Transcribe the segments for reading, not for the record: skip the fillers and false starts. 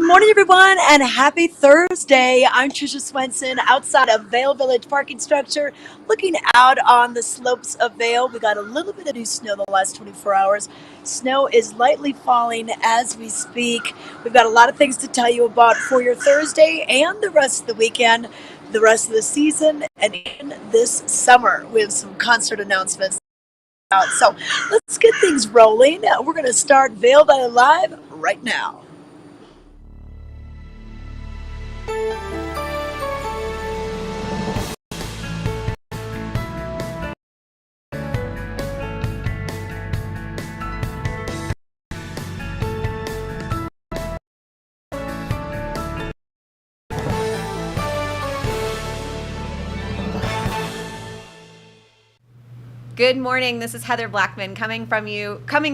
morning, everyone, and happy Thursday. I'm Trisha Swenson outside of Vail Village parking structure, looking out on the slopes of Vail. We got a little bit of new snow the last 24 hours. Snow is lightly falling as we speak. We've got a lot of things to tell you about for your Thursday and the rest of the weekend, the rest of the season, and in this summer. We have some concert announcements out. So let's get things rolling. We're going to start Vail Valley Live right now. Good morning. This is Heather Blackman coming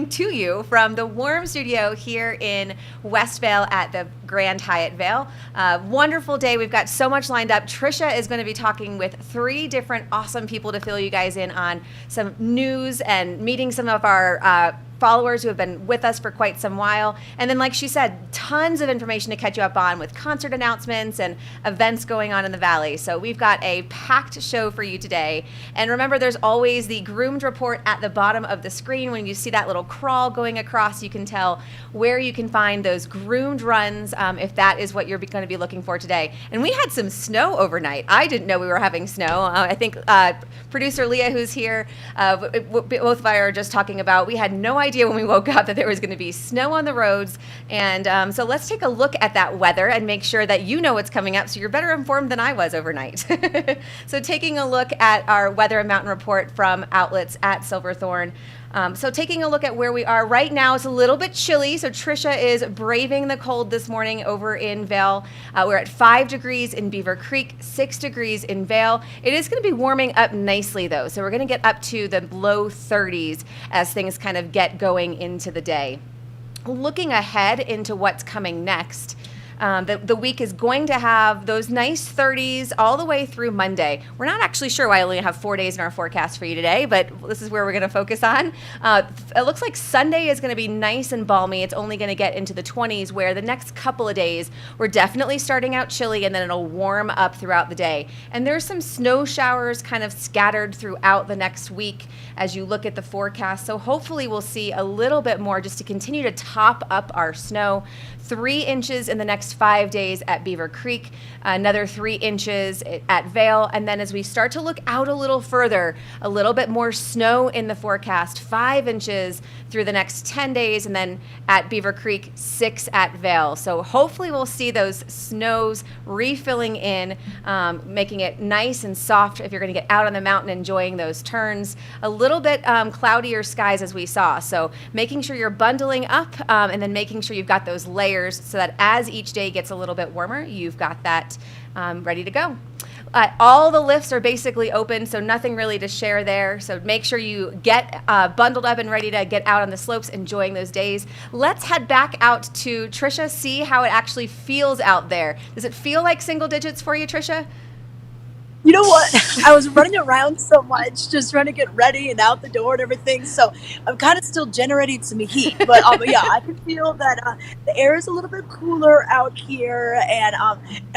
to you from the Warm Studio here in West Vail at the Grand Hyatt Vail. Wonderful day. We've got so much lined up. Trisha is going to be talking with 3 different awesome people to fill you guys in on some news and meeting some of our followers who have been with us for quite some while. And then, like she said, tons of information to catch you up on with concert announcements and events going on in the Valley. So we've got a packed show for you today. And remember, there's always the groomed report at the bottom of the screen. When you see that little crawl going across, you can tell where you can find those groomed runs if that is what you're going to be looking for today. And we had some snow overnight. I didn't know we were having snow. I think producer Leah, who's here, both of I are just talking about, we had no idea when we woke up that there was going to be snow on the roads. And so let's take a look at that weather and make sure that you know what's coming up so you're better informed than I was overnight. So taking a look at our weather and mountain report from outlets at Silverthorne. So taking a look at where we are right now, it's a little bit chilly. So Trisha is braving the cold this morning over in Vail. We're at 5 degrees in Beaver Creek, 6 degrees in Vail. It is going to be warming up nicely though. So we're going to get up to the low 30s as things kind of get going into the day. Looking ahead into what's coming next. The week is going to have those nice 30s all the way through Monday. We're not actually sure why I only have 4 days in our forecast for you today, but this is where we're going to focus on. It looks like Sunday is going to be nice and balmy. It's only going to get into the 20s, where the next couple of days we're definitely starting out chilly, and then it'll warm up throughout the day. And there's some snow showers kind of scattered throughout the next week as you look at the forecast. So hopefully we'll see a little bit more just to continue to top up our snow. 3 inches in the next 5 days at Beaver Creek, another 3 inches at Vail, and then as we start to look out a little further, a little bit more snow in the forecast, 5 inches through the next 10 days, and then at Beaver Creek, 6 at Vail. So hopefully we'll see those snows refilling in, making it nice and soft if you're going to get out on the mountain enjoying those turns. A little bit cloudier skies as we saw, so making sure you're bundling up and then making sure you've got those layers so that as each day gets a little bit warmer, you've got that ready to go. All the lifts are basically open, so nothing really to share there. So make sure you get bundled up and ready to get out on the slopes, enjoying those days. Let's head back out to Trisha, see how it actually feels out there. Does it feel like single digits for you, Trisha? You know what? I was running around so much, just trying to get ready and out the door and everything. So I'm kind of still generating some heat. But yeah, I can feel that the air is a little bit cooler out here, and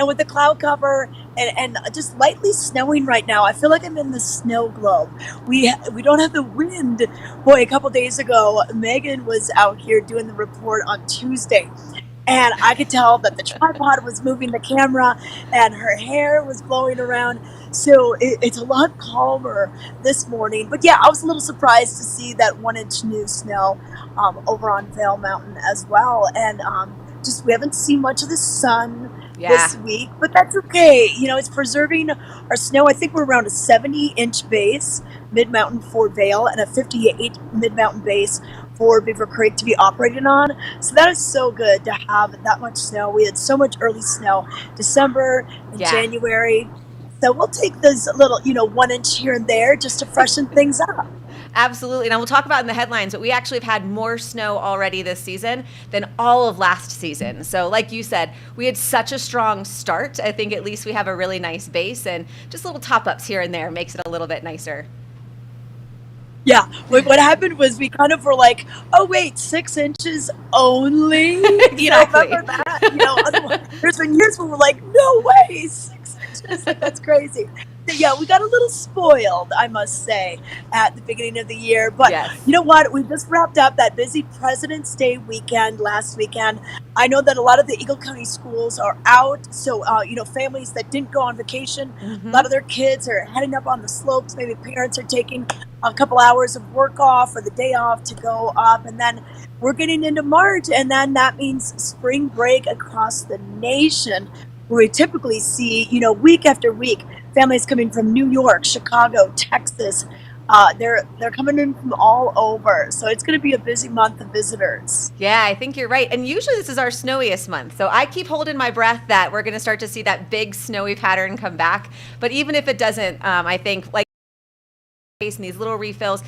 with the cloud cover and just lightly snowing right now, I feel like I'm in the snow globe. We don't have the wind. Boy, a couple days ago, Megan was out here doing the report on Tuesday. And I could tell that the tripod was moving the camera and her hair was blowing around. So it's a lot calmer this morning. But yeah, I was a little surprised to see that 1 inch new snow over on Vail Mountain as well. And just we haven't seen much of the sun this week, but that's okay. You know, it's preserving our snow. I think we're around a 70-inch base mid-mountain for Vail and a 58 mid-mountain base for Beaver Creek to be operating on. So that is so good to have that much snow. We had so much early snow, December and January. So we'll take those little, 1 inch here and there just to freshen things up. Absolutely. And we'll talk about in the headlines, but we actually have had more snow already this season than all of last season. So like you said, we had such a strong start. I think at least we have a really nice base, and just little top-ups here and there makes it a little bit nicer. Yeah, what happened was we kind of were like, "Oh, wait, 6 inches only?" Exactly. Remember that? Otherwise there's been years where we're like, "No way, 6 inches?" Like, that's crazy. So, yeah, we got a little spoiled, I must say, at the beginning of the year, but Yes. you know what? We just wrapped up that busy President's Day weekend last weekend. I know that a lot of the Eagle County schools are out, so, families that didn't go on vacation, a lot Hmm. of their kids are heading up on the slopes, maybe parents are taking a couple hours of work off or the day off to go up. And then we're getting into March, and then that means spring break across the nation, where we typically see, week after week, families coming from New York, Chicago, Texas. They're coming in from all over, so it's going to be a busy month of visitors. Yeah, I think you're right. And usually this is our snowiest month. So I keep holding my breath that we're going to start to see that big snowy pattern come back. But even if it doesn't, I think like in these little refills,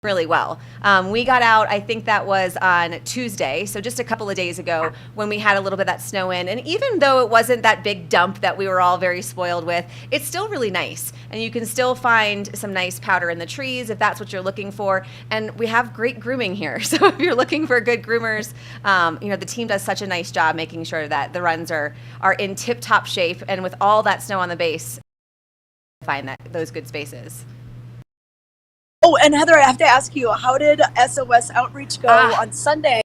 really well. We got out, I think that was on Tuesday, so just a couple of days ago when we had a little bit of that snow in. And even though it wasn't that big dump that we were all very spoiled with, it's still really nice. And you can still find some nice powder in the trees if that's what you're looking for. And we have great grooming here. So if you're looking for good groomers, the team does such a nice job making sure that the runs are in tip top shape. And with all that snow on the base, find those good spaces. Oh, and Heather, I have to ask you, how did SOS Outreach go Ah, on Sunday?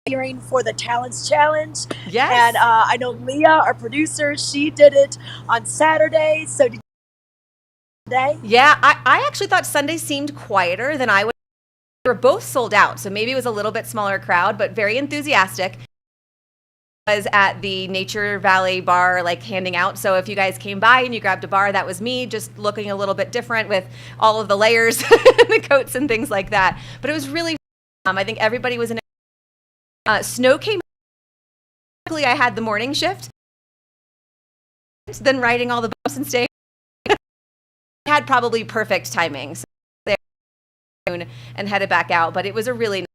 Hearing for the Talents Challenge. And yes. I know Leah, our producer, she did it on Saturday. So did you today? Yeah, I actually thought Sunday seemed quieter than I would. They were both sold out, so maybe it was a little bit smaller crowd, but very enthusiastic. Was at the Nature Valley bar, like handing out. So if you guys came by and you grabbed a bar, that was me, just looking a little bit different with all of the layers, and the coats and things like that. But it was really, I think everybody was in. Snow came. I had the morning shift, then riding all the bumps and staying. Had probably perfect timing. So and headed back out, but it was a really.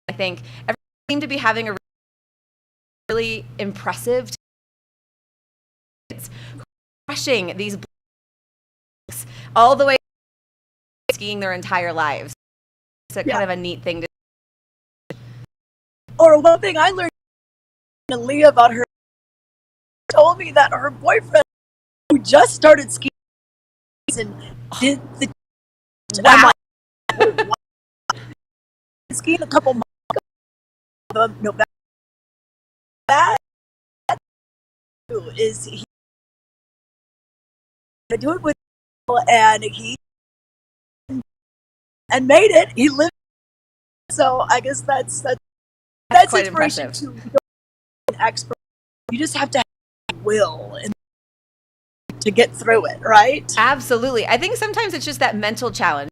I think everyone seemed to be having a really impressive. It's crushing these all the way skiing their entire lives. It's a Yeah. kind of a neat thing to. Or one thing I learned from Leah about her told me that her boyfriend, who just started skiing and did the. I'm Wow. like, oh, skiing a couple months ago, November. That is he to do it with, and he and made it. He lived. So I guess That's that's quite inspiration impressive. too. You don't need an expert. You just have to have will and to get through it, right? Absolutely. I think sometimes it's just that mental challenge.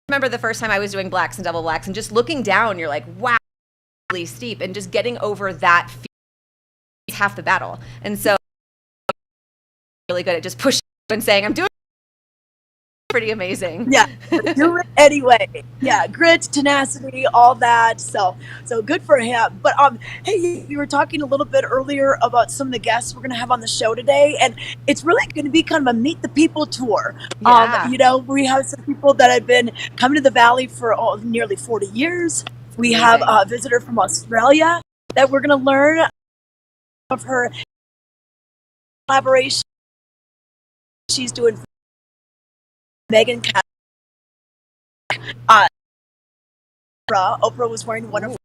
I remember the first time I was doing blacks and double blacks and just looking down, you're like, wow, really steep. And just getting over that fear is half the battle. And so really good at just pushing and saying, I'm doing pretty amazing. Yeah, do it anyway. Yeah, grit, tenacity, all that. So good for him. But hey, we were talking a little bit earlier about some of the guests we're gonna have on the show today, and it's really going to be kind of a meet the people tour. Yeah. We have some people that have been coming to the valley for nearly 40 years. It's We have amazing. a visitor from Australia that we're gonna learn of her collaboration she's doing for Megan. Uh, Oprah was wearing one of Ooh.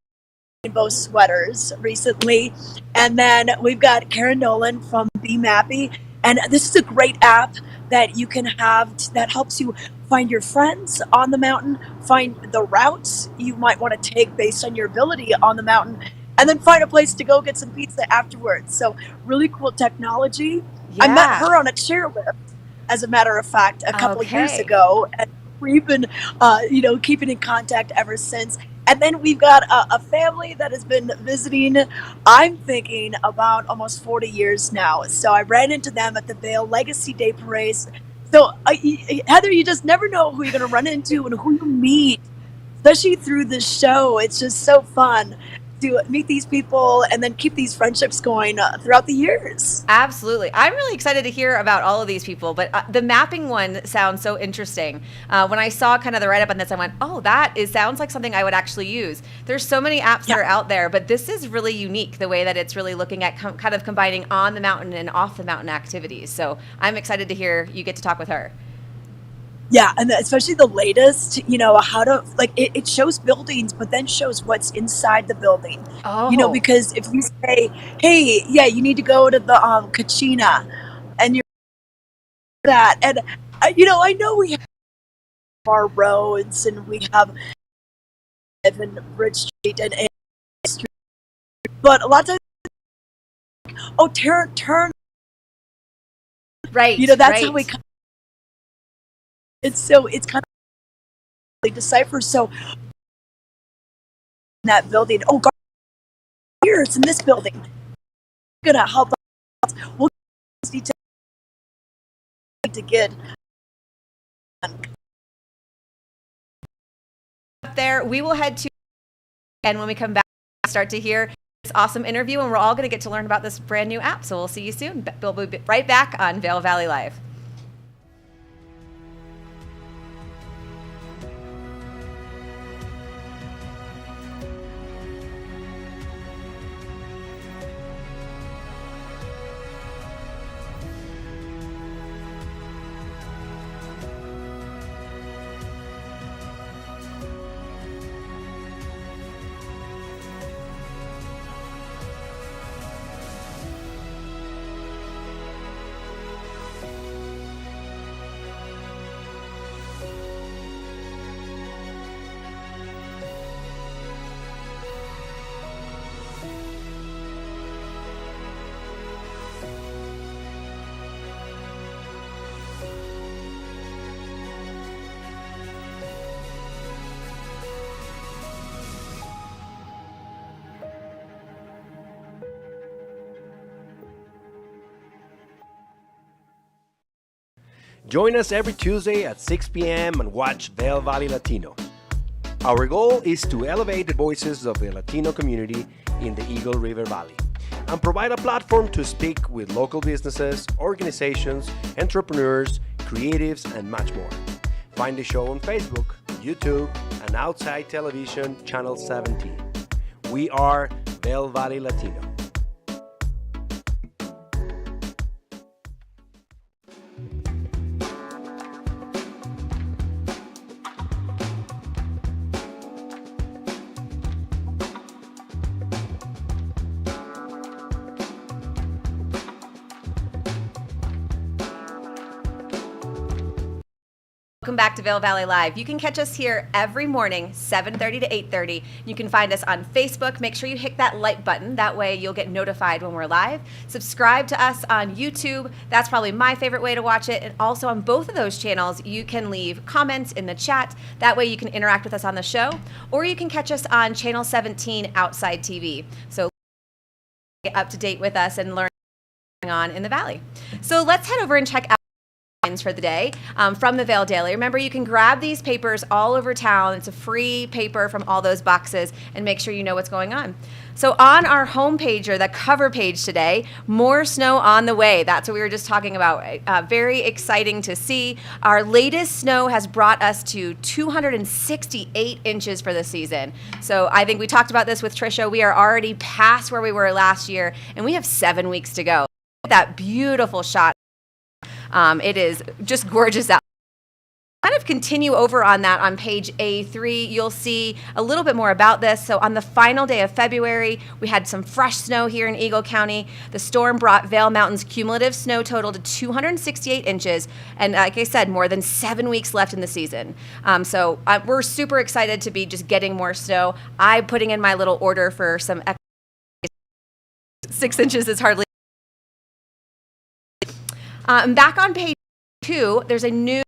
rainbow sweaters recently. And then we've got Karen Nolan from Be Mappy. And this is a great app that you can have that helps you find your friends on the mountain, find the routes you might want to take based on your ability on the mountain, and then find a place to go get some pizza afterwards. So, really cool technology. I met Yeah. her on a chairlift, as a matter of fact, a couple of years Okay. ago. And we've been, keeping in contact ever since. And then we've got a family that has been visiting, I'm thinking, about almost 40 years now. So I ran into them at the Vail Legacy Day Parades. So, Heather, you just never know who you're going to run into and who you meet, especially through this show. It's just so fun to meet these people and then keep these friendships going throughout the years. Absolutely. I'm really excited to hear about all of these people, but the mapping one sounds so interesting. When I saw kind of the write-up on this, I went, oh, sounds like something I would actually use. There's so many apps that are out there, but this is really unique, the way that it's really looking at kind of combining on the mountain and off the mountain activities. So I'm excited to hear you get to talk with her. Yeah, and especially the latest, how to, like, it shows buildings, but then shows what's inside the building. Oh. Because if you say, hey, yeah, you need to go to the Kachina, and you're that, and, I know we have our roads, and we have and Bridge Street and A Street, but a lot of times, oh, turn. Right, That's right. how we it's kind of decipher. So in that building, oh, God, here it's in this building. Gonna help us. We'll need to get up there. We will head to, and when we come back, start to hear this awesome interview, and we're all going to get to learn about this brand new app. So we'll see you soon. We'll be right back on Vail Valley Live. Join us every Tuesday at 6 p.m. and watch Vail Valley Latino. Our goal is to elevate the voices of the Latino community in the Eagle River Valley and provide a platform to speak with local businesses, organizations, entrepreneurs, creatives, and much more. Find the show on Facebook, YouTube, and Outside Television Channel 17. We are Vail Valley Latino. Welcome back to Vail Valley Live. You can catch us here every morning, 7:30 to 8:30. You can find us on Facebook. Make sure you hit that like button. That way you'll get notified when we're live. Subscribe to us on YouTube. That's probably my favorite way to watch it. And also on both of those channels, you can leave comments in the chat. That way you can interact with us on the show. Or you can catch us on Channel 17 Outside TV. So get up to date with us and learn what's going on in the Valley. So let's head over and check out for the day from the Vail Daily. Remember, you can grab these papers all over town. It's a free paper from all those boxes, and make sure you know what's going on. So on our homepage, or the cover page today, more snow on the way. That's what we were just talking about. Very exciting to see. Our latest snow has brought us to 268 inches for the season. So I think we talked about this with Trisha. We are already past where we were last year, and we have 7 weeks to go. That beautiful shot. It is just gorgeous out. Kind of continue over on that on page A3. You'll see a little bit more about this. So on the final day of February, we had some fresh snow here in Eagle County. The storm brought Vail Mountain's cumulative snow total to 268 inches. And like I said, more than 7 weeks left in the season. So we're super excited to be just getting more snow. I'm putting in my little order for some 6 inches is hardly. Back on page 2, there's a new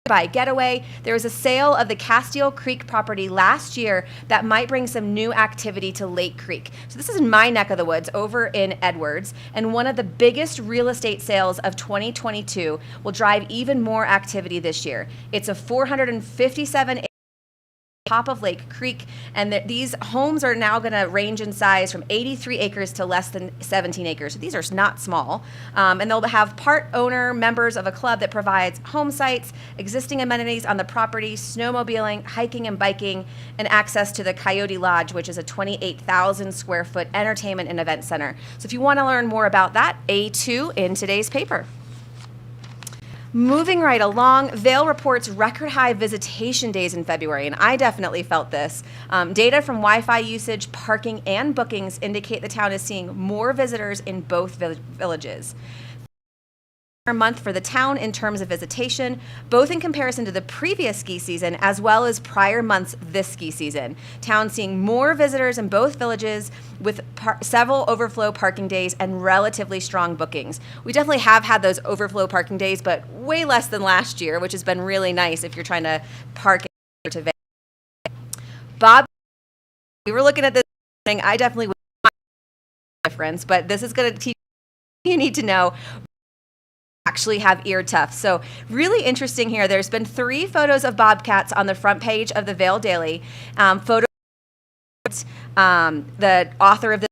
by Getaway. There was a sale of the Castile Creek property last year that might bring some new activity to Lake Creek. So this is in my neck of the woods over in Edwards, and one of the biggest real estate sales of 2022 will drive even more activity this year. It's a 457 top of Lake Creek, and these homes are now going to range in size from 83 acres to less than 17 acres. So these are not small, and they'll have part owner members of a club that provides home sites, existing amenities on the property, snowmobiling, hiking and biking, and access to the Coyote Lodge, which is a 28,000 square foot entertainment and event center. So if you want to learn more about that, A2 in today's paper. Moving right along, Vail reports record high visitation days in February, and I definitely felt this. Data from Wi-Fi usage, parking, and bookings indicate the town is seeing more visitors in both villages. Month for the town in terms of visitation, both in comparison to the previous ski season as well as prior months this ski season. Town seeing more visitors in both villages with several overflow parking days and relatively strong bookings. We definitely have had those overflow parking days, but way less than last year, which has been really nice if you're trying to park to Vail. Bob, we were looking at this thing. I definitely would difference, but this is going to teach you need to know actually have ear tufts. So really interesting here. There's been 3 photos of bobcats on the front page of the Vail Daily. Photo the author of this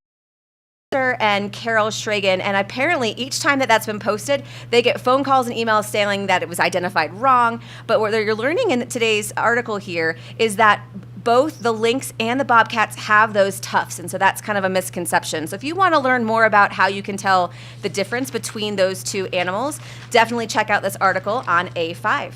and Carol Schragen, and apparently each time that that's been posted, they get phone calls and emails saying that it was identified wrong. But what you're learning in today's article here is that both the lynx and the bobcats have those tufts, and so that's kind of a misconception. So if you want to learn more about how you can tell the difference between those two animals, definitely check out this article on A5.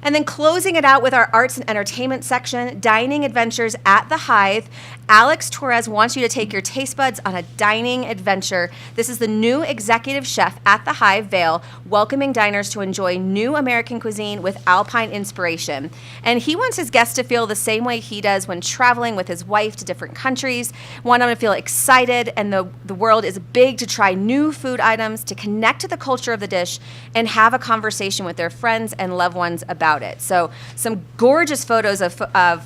And then closing it out with our arts and entertainment section, dining adventures at the Hive. Alex Torres wants you to take your taste buds on a dining adventure. This is the new executive chef at the Hive Vail, welcoming diners to enjoy new American cuisine with alpine inspiration. And he wants his guests to feel the same way he does when traveling with his wife to different countries. Want them to feel excited, and the world is big to try new food items, to connect to the culture of the dish, and have a conversation with their friends and loved ones about it. So some gorgeous photos of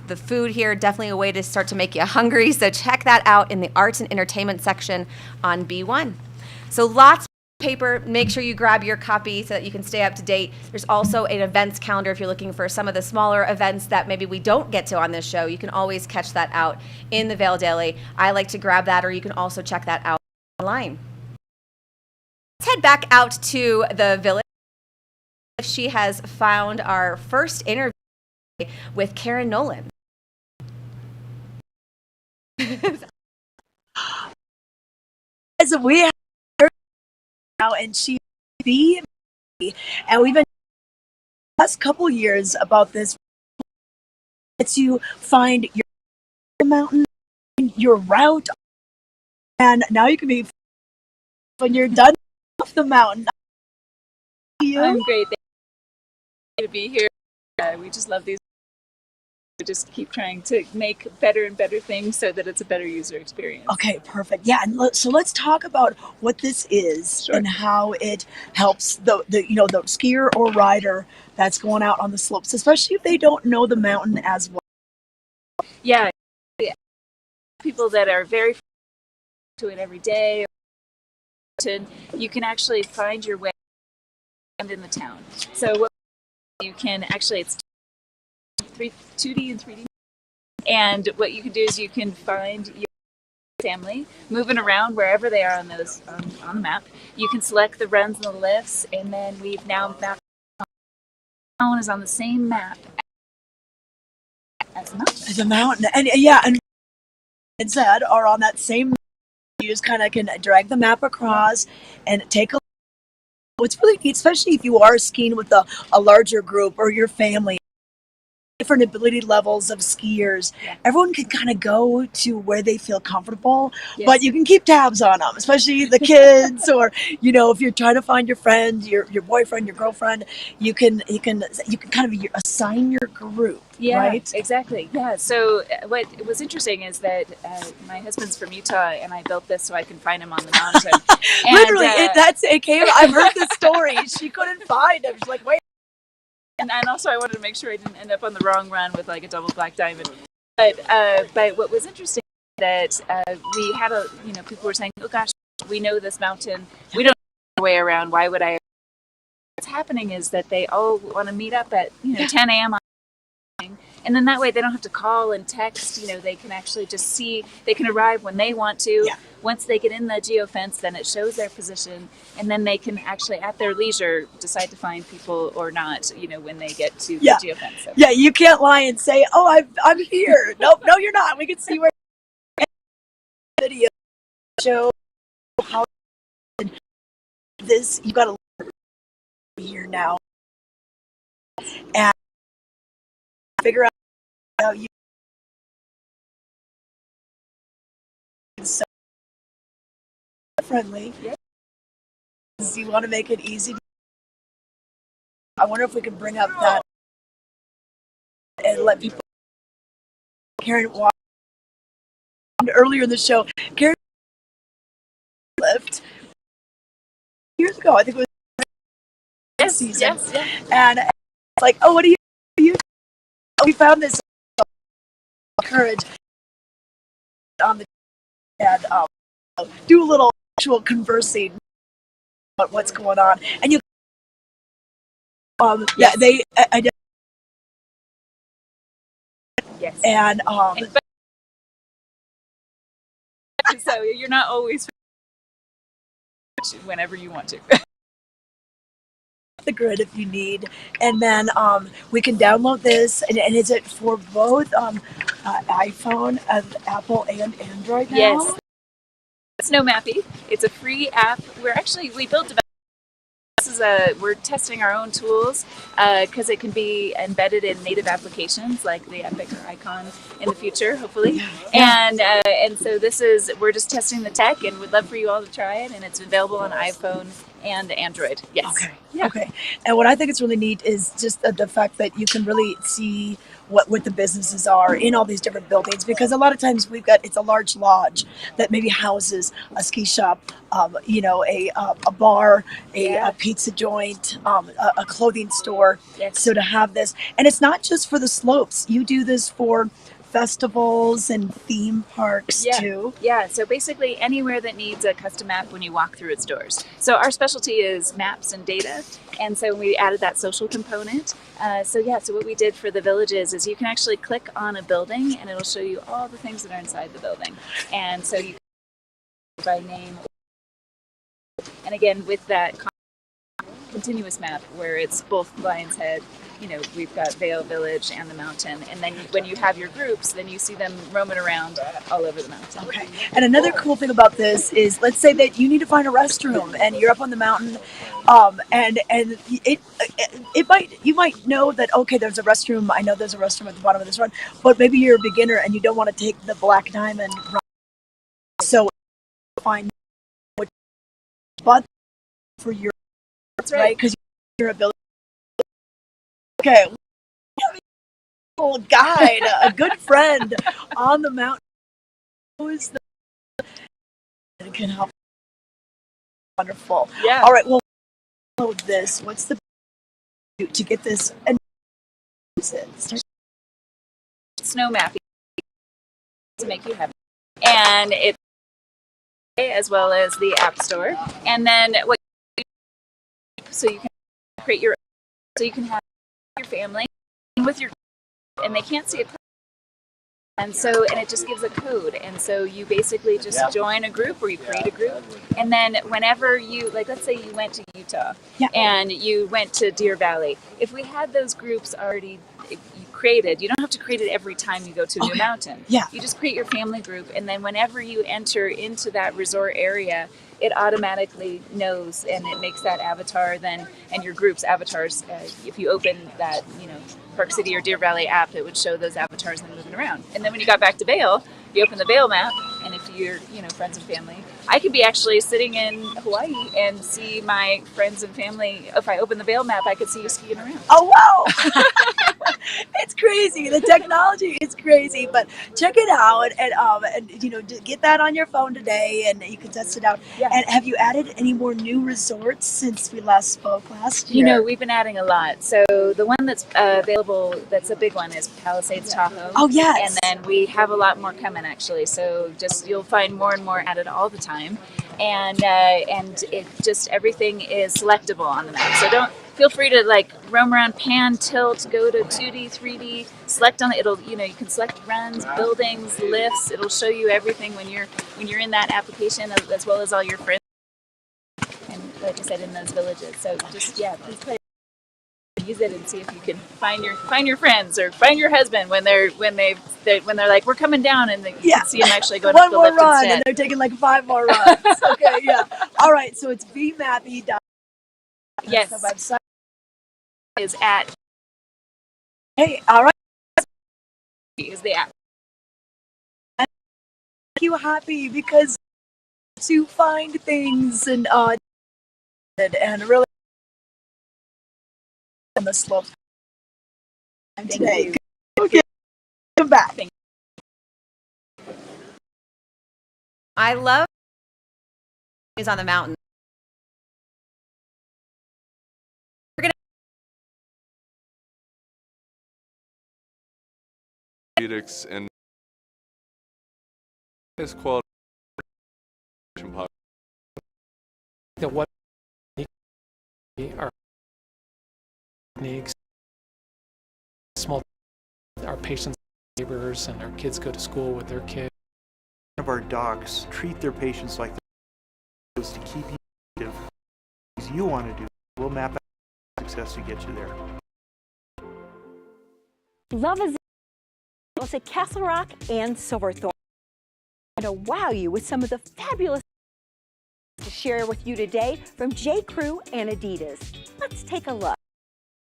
the food here, definitely a way to start to make you hungry. So check that out in the arts and entertainment section on B1. So lots of paper. Make sure you grab your copy so that you can stay up to date. There's also an events calendar if you're looking for some of the smaller events that maybe we don't get to on this show. You can always catch that out in the Vail Daily. I like to grab that, or you can also check that out online. Let's head back out to the village. She has found our first interview with Karen Nolan. As we have her now, and she be, and we've been the last couple years about this. Lets you find your mountain, your route, and now you can be when you're done off the mountain. I'm great. Thank you to be here. We just love these. We just keep trying to make better and better things so that it's a better user experience. Okay, perfect. Yeah, and so let's talk about what this is. Sure. And how it helps the skier or rider that's going out on the slopes, especially if they don't know the mountain as well. Yeah, people that are very to it every day, you can actually find your way in the town. So what you can actually, it's 2D and 3D. And what you can do is you can find your family moving around wherever they are on those on the map. You can select the runs and the lifts, and then we've now mapped. Town is on the same map as the mountain. As a mountain, and yeah, and said are on that same. You just kind of can drag the map across and take a. It's really neat, especially if you are skiing with a larger group or your family. Different ability levels of skiers. Yeah. Everyone can kind of go to where they feel comfortable, yes. But you can keep tabs on them, especially the kids, or if you're trying to find your friend, your boyfriend, your girlfriend, you can kind of assign your group. Yeah, right? Exactly. Yeah. So what was interesting is that my husband's from Utah, and I built this so I can find him on the mountain. And, literally, it came. I've heard the story. She couldn't find him. She's like, wait. And also I wanted to make sure I didn't end up on the wrong run with like a double black diamond. But what was interesting is that we had people were saying, oh gosh, we know this mountain. We don't know our way around. Why would I? What's happening is that they all want to meet up at 10 a.m. And then that way they don't have to call and text. They can actually just see, they can arrive when they want to. Yeah. Once they get in the geofence, then it shows their position, and then they can actually, at their leisure, decide to find people or not, when they get to Yeah. the geofence. So. Yeah, you can't lie and say, "Oh, I'm here." Nope, no, you're not. We can see where video show how this. You got to here now and figure out how you can so friendly. Yeah. You want to make it easy. I wonder if we can bring up that and let people. Karen walked earlier in the show. Karen left years ago. I think it was season. Yes. And it's like, oh, what do you? We found this courage on the and do a little actual conversing about what's going on, and you. Yes. They. I Yes. and so you're not always whenever you want to. The grid if you need, and then we can download this, and is it for both iPhone, Apple, and Android now? Yes. Snow Mappy. It's a free app. We built we're testing our own tools because it can be embedded in native applications like the Epic or Icon in the future, hopefully. Yeah. And so we're just testing the tech, and we'd love for you all to try it. And it's available on iPhone and Android. Yes. Okay. Yeah. Okay. And what I think is really neat is just the fact that you can really see what the businesses are in all these different buildings, because a lot of times it's a large lodge that maybe houses a ski shop, a bar, a pizza joint, a clothing store. Yes. So to have this, and it's not just for the slopes. You do this for festivals and theme parks too. Yeah, so basically anywhere that needs a custom map when you walk through its doors. So our specialty is maps and data, and so we added that social component. So what we did for the villages is you can actually click on a building and it'll show you all the things that are inside the building. And so you can by name. And again, with that continuous map where it's both Lion's Head, we've got Vail Village and the mountain, and then when you have your groups, then you see them roaming around all over the mountain. Okay. And another cool thing about this is, let's say that you need to find a restroom and you're up on the mountain, and you might know that, okay, there's a restroom. I know there's a restroom at the bottom of this run, but maybe you're a beginner and you don't want to take the Black Diamond run. So find what spot for your right, because your ability. Okay, a guide, a good friend on the mountain. Who's the it can help? Wonderful. Yeah. All right. Well, this. What's the to get this and use it? Snow Mappy to make you happy, and it's as well as the App Store, and then so you can create so you can have your family with your, and they can't see it, and it just gives a code, and so you basically just join a group or you create a group, and then whenever you, like, let's say you went to Utah and you went to Deer Valley, if we had those groups already created, you don't have to create it every time you go to a new mountain. Yeah. You just create your family group, and then whenever you enter into that resort area, it automatically knows, and it makes that avatar then, and your group's avatars. If you open that, Park City or Deer Valley app, it would show those avatars then moving around. And then when you got back to Vail, you open the Vail map, and if you're, friends and family, I could be actually sitting in Hawaii and see my friends and family. If I open the Vail map, I could see you skiing around. Oh, wow. It's crazy. The technology is crazy, but check it out and get that on your phone today, and you can test it out. Yeah. And have you added any more new resorts since we last spoke last year? We've been adding a lot. So the one that's available, that's a big one, is Palisades Tahoe. Oh, yes. And then we have a lot more coming, actually. So just you'll you'll find more and more added all the time, and it just everything is selectable on the map. So don't feel free to like roam around, pan, tilt, go to 2D, 3D, select on it. It'll you can select runs, buildings, lifts. It'll show you everything when you're in that application, as well as all your friends. And like I said, in those villages. So just please play. Use it and see if you can find your friends or find your husband when they're like we're coming down, and you can see them actually going one up the more lift run instead. and they're taking like 5 more runs. Okay, yeah. All right, so it's vmappy. Yes, the website is at. Hey, all right. Is the app. Make you happy because to find things and really on the slope today. Okay, come back. I love is on the mountain. We're gonna and his quality that what our needs small our patients, neighbors, and our kids go to school with their kids. Of our docs treat their patients like they're supposed to keep you active. Things you want to do, we'll map out success to get you there. Love is both at Castle Rock and Silverthorne. I'm going to wow you with some of the fabulous to share with you today from J. Crew and Adidas. Let's take a look.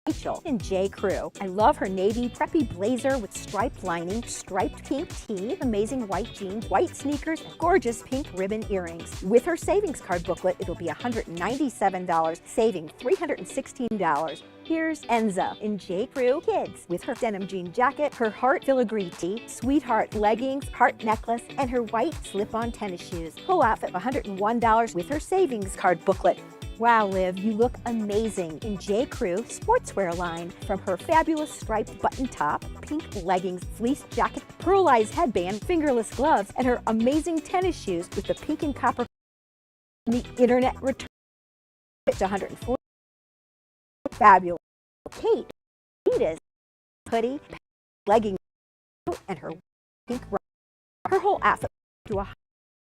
Rachel in J. Crew. I love her navy preppy blazer with striped lining, striped pink tee, amazing white jeans, white sneakers, and gorgeous pink ribbon earrings. With her savings card booklet, it'll be $197, saving $316. Here's Enza in J. Crew Kids with her denim jean jacket, her heart filigree tee, sweetheart leggings, heart necklace, and her white slip-on tennis shoes. Full outfit $101 with her savings card booklet. Wow, Liv, you look amazing in J. Crew sportswear line. From her fabulous striped button top, pink leggings, fleece jacket, pearlized headband, fingerless gloves, and her amazing tennis shoes with the pink and copper. The internet return to $140. Fabulous. Kate, Adidas, hoodie, leggings, and her pink rug. Her whole outfit to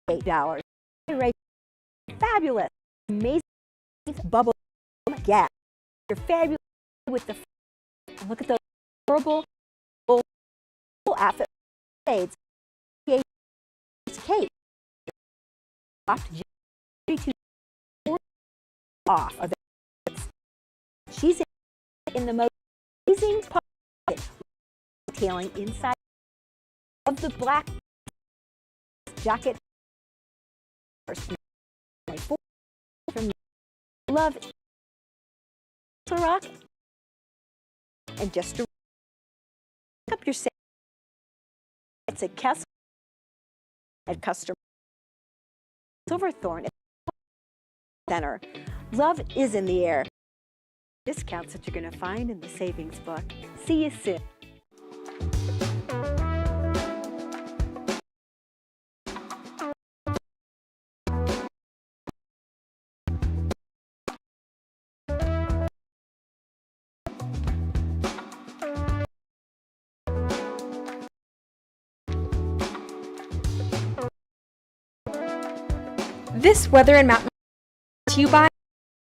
$8. Fabulous, amazing. Bubble gap. You're fabulous with the look at those adorable outfit shades. Kate off of it. She's in the most amazing pocket detailing inside of the black jacket. Love to rock and just to pick up your sale. It's a Castle at customer Silverthorne Center. Love is in the air. Discounts that you're going to find in the savings book. See you soon. This weather and mountain to you by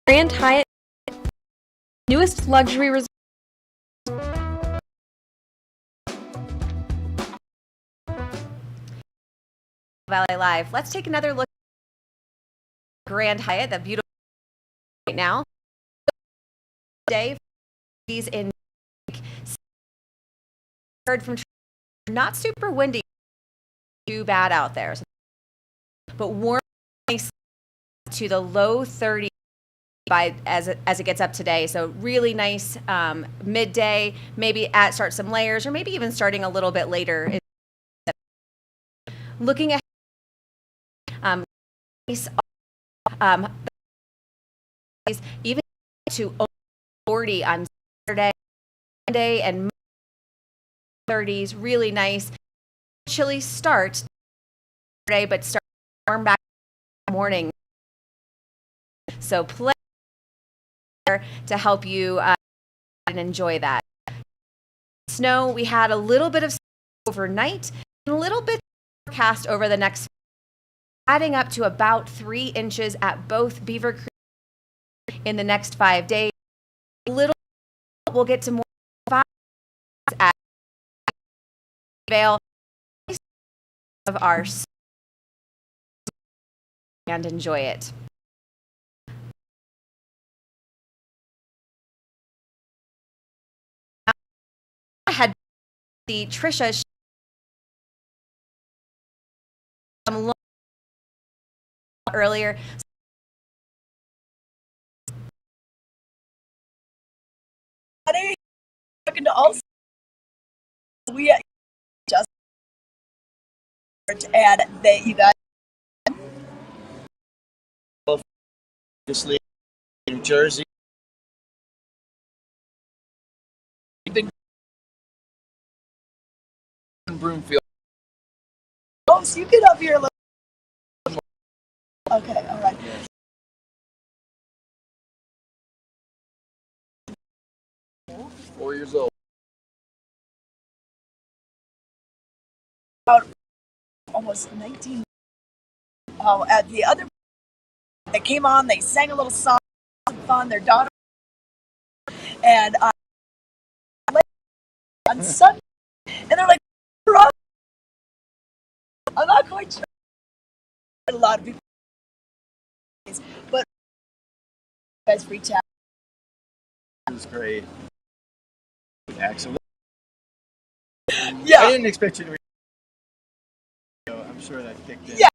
Grand Hyatt, newest luxury resort. Valley Live. Let's take another look at Grand Hyatt, the beautiful right now. Day, these in heard from not super windy, too bad out there, but warm to the low 30s by as it gets up today. So really nice midday, maybe start some layers, or maybe even starting a little bit later. Looking at even to 40 on Saturday, Monday, and 30s. Really nice. Chilly start. Saturday, but start warm back in the morning. So play to help you and enjoy that. Snow, we had a little bit of snow overnight and a little bit forecast over the next, adding up to about 3 inches at both Beaver Creek in the next 5 days. A little, we'll get to more 5 at Vail of our and enjoy it. I had the Trisha earlier. Talking to all, we just and they, you guys, obviously New Jersey. In Broomfield. oh, so you get up here a little. Okay, all right. 4 years old. About almost 19. At the other, they came on, they sang a little song, fun. Their daughter and on Sunday, and they're like, I'm not quite sure. A lot of people, but you guys reach out. It was great. Excellent. Yeah, I didn't expect you to. I'm sure that kicked in. Yeah.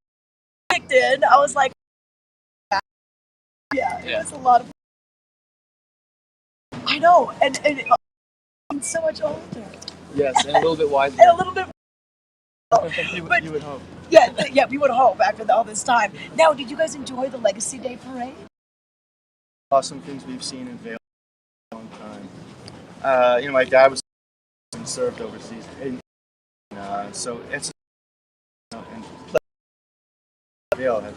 Kicked in. I was like, yeah, it was a lot of. I know, and I'm so much older. Yes, and a little bit wiser. And a little bit. You would hope. Yeah, we would hope after all this time. Now, did you guys enjoy the Legacy Day parade? Awesome things we've seen in Vail for a long time. My dad was served overseas, and so it's and Vail has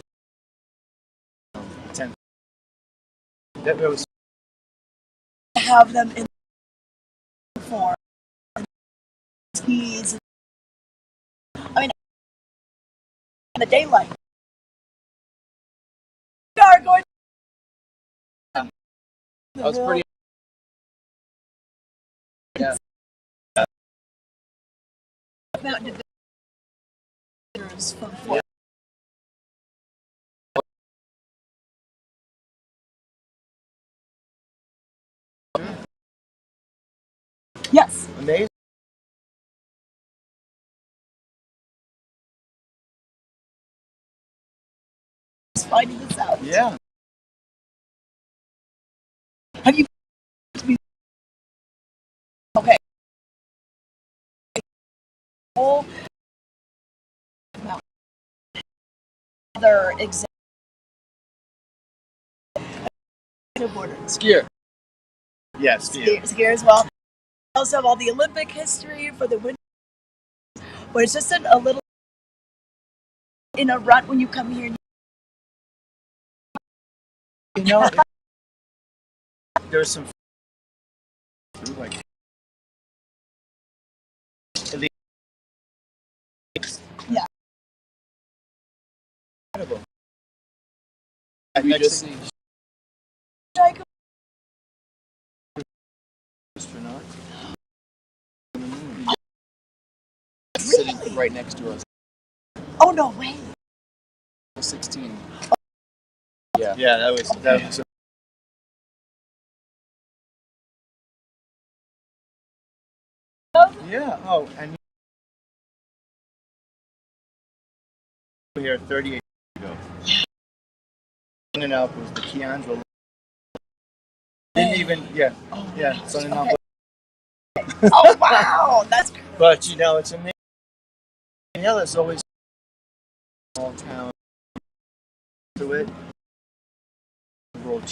10. That was Have them in form. Skis. I mean, in the daylight. We are going. That was pretty. Yeah. Mountain visitors from Fort. Yes. Amazing. Just finding this out. Yeah. Have you? Okay. Whole other example. Skier. Yeah, skier. Skier as well. We also have all the Olympic history for the winter, but it's just a little in a rut when you come here. There's some like Yeah. Incredible. You just see astronaut sitting right next to us. Oh no way! 16. Yeah. Yeah, that was. Yeah. Oh, and here 38 years ago. Sun and Alp was the Keandra. Didn't even. Yeah. Oh, Yeah. Sun and Alp. Okay. Oh wow, that's. But it's amazing. Yeah, there's always a small town to it. World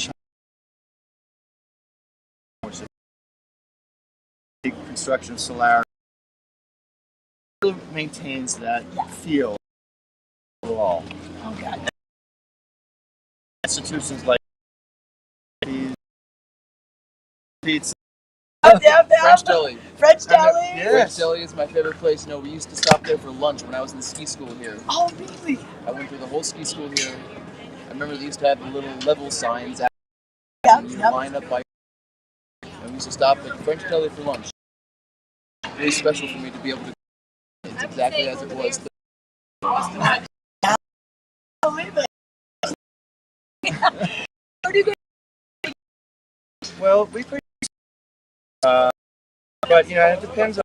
big construction Solar maintains that feel all. Oh God. Institutions like pizza. French deli. French deli. Yes. French deli is my favorite place. You know, we used to stop there for lunch when I was in ski school here. Oh really? I went through the whole ski school here. I remember they used to have the little level signs out, Yep, and you yep. line up by. And we used to stop at French deli for lunch. Really special for me to be able to. It's exactly as it was. Believe it. Where do you go? Well, we pretty. But you know, it depends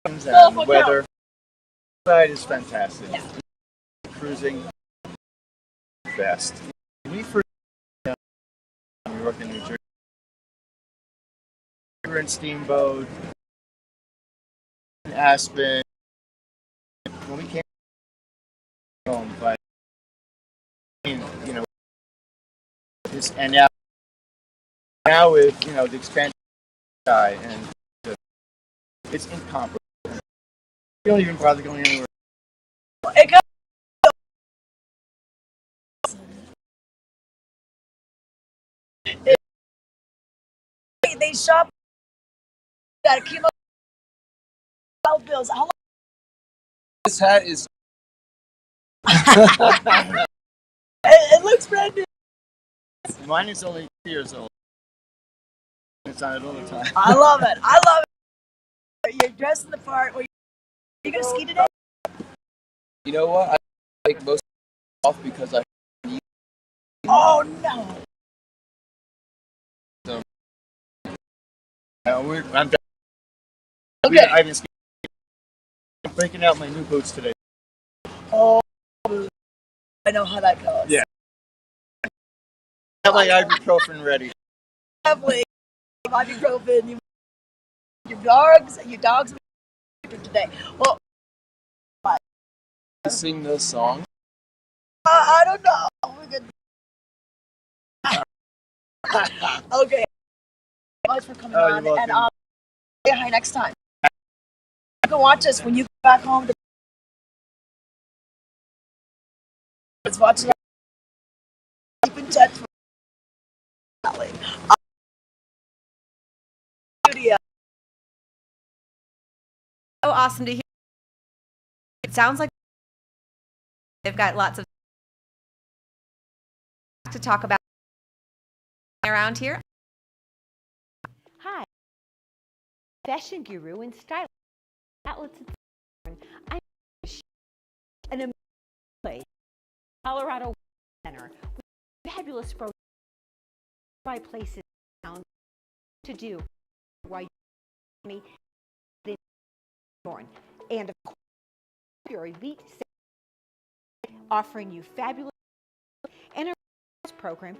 on weather. Side is fantastic. Cruising, best. We first we worked in New Jersey. We were in Steamboat, in Aspen. When we came home, but you know, and now with the expansion sky and it's incomparable. You don't even bother going anywhere. It got- they shop got a chemo bills. How long? This hat is. It looks brand new. Mine is only 2 years old. It's on it all the time. I love it. I love it. You're dressed in the part. Are you gonna ski today? You know what? I take most off because I. Oh no. I'm done. Okay. I've been skiing. I'm breaking out my new boots today. Oh, I know how that goes. Yeah. I have my ibuprofen ready. Definitely. Ibuprofen. Your dogs today. Well, Sing this song. I don't know. Okay. Thanks for coming on, you're and welcome. say hi next time. You can watch us when you go back home. Let's watch it. Keep in touch. Studio. So awesome to hear. It sounds like they've got lots of to talk about around here. Hi, fashion guru and stylist. Outlets and I'm an amazing place, Colorado Center, with fabulous frozen by places to do while you me born, and of course your elite offering you fabulous and a program.